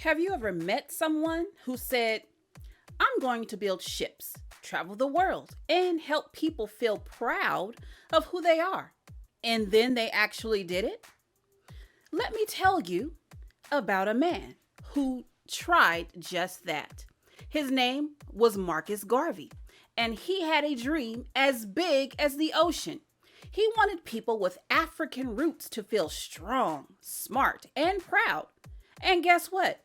Have you ever met someone who said, I'm going to build ships, travel the world, and help people feel proud of who they are? And then they actually did it? Let me tell you about a man who tried just that. His name was Marcus Garvey, and he had a dream as big as the ocean. He wanted people with African roots to feel strong, smart, and proud. And guess what?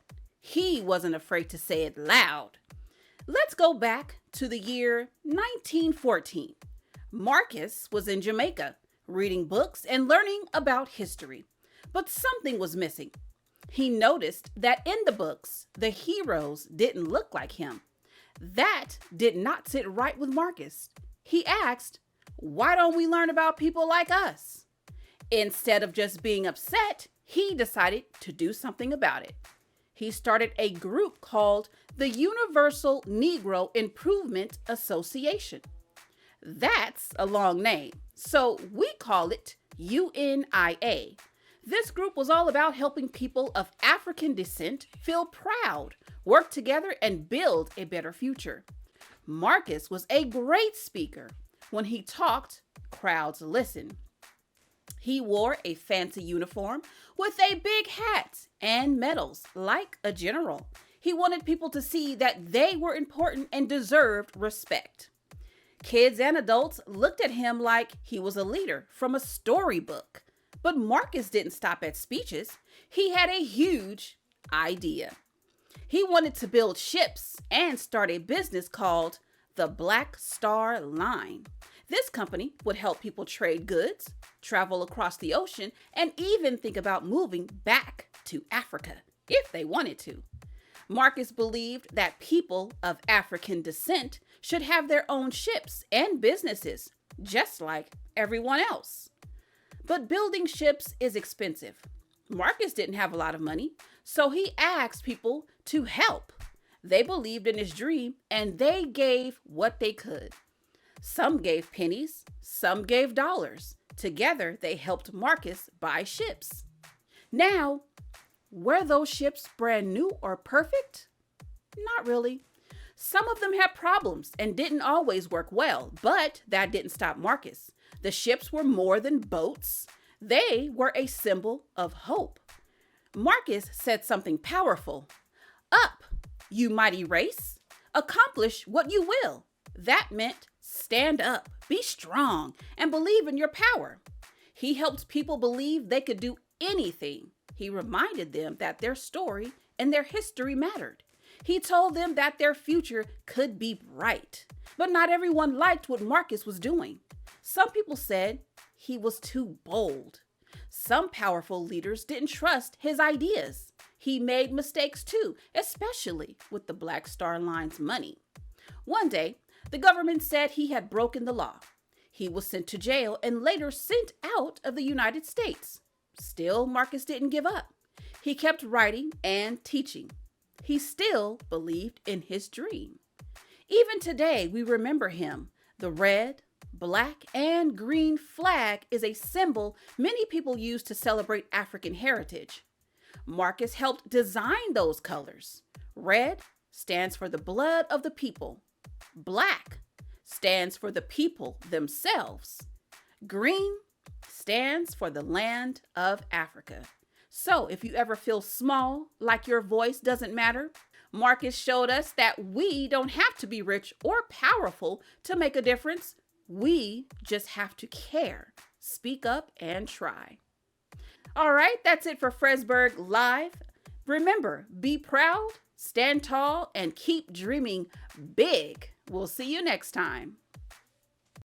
He wasn't afraid to say it loud. Let's go back to the year 1914. Marcus was in Jamaica, reading books and learning about history. But something was missing. He noticed that in the books, the heroes didn't look like him. That did not sit right with Marcus. He asked, why don't we learn about people like us? Instead of just being upset, he decided to do something about it. He started a group called the Universal Negro Improvement Association. That's a long name, so we call it UNIA. This group was all about helping people of African descent feel proud, work together, and build a better future. Marcus was a great speaker. When he talked, crowds listened. He wore a fancy uniform with a big hat and medals like a general. He wanted people to see that they were important and deserved respect. Kids and adults looked at him like he was a leader from a storybook. But Marcus didn't stop at speeches. He had a huge idea. He wanted to build ships and start a business called the Black Star Line. This company would help people trade goods, travel across the ocean, and even think about moving back to Africa if they wanted to. Marcus believed that people of African descent should have their own ships and businesses, just like everyone else. But building ships is expensive. Marcus didn't have a lot of money, so he asked people to help. They believed in his dream and they gave what they could. Some gave pennies, some gave dollars. Together, they helped Marcus buy ships. Now, were those ships brand new or perfect? Not really. Some of them had problems and didn't always work well, but that didn't stop Marcus. The ships were more than boats. They were a symbol of hope. Marcus said something powerful. Up, you mighty race. Accomplish what you will. That meant stand up, be strong, and believe in your power. He helped people believe they could do anything. He reminded them that their story and their history mattered. He told them that their future could be bright. But not everyone liked what Marcus was doing. Some people said he was too bold. Some powerful leaders didn't trust his ideas. He made mistakes too, especially with the Black Star Line's money. One day, the government said he had broken the law. He was sent to jail and later sent out of the United States. Still, Marcus didn't give up. He kept writing and teaching. He still believed in his dream. Even today, we remember him. The red, black, and green flag is a symbol many people use to celebrate African heritage. Marcus helped design those colors. Red stands for the blood of the people. Black stands for the people themselves. Green stands for the land of Africa. So if you ever feel small, like your voice doesn't matter, Marcus showed us that we don't have to be rich or powerful to make a difference. We just have to care, speak up, and try. All right, that's it for Fresburg Live. Remember, be proud, stand tall, and keep dreaming big. We'll see you next time.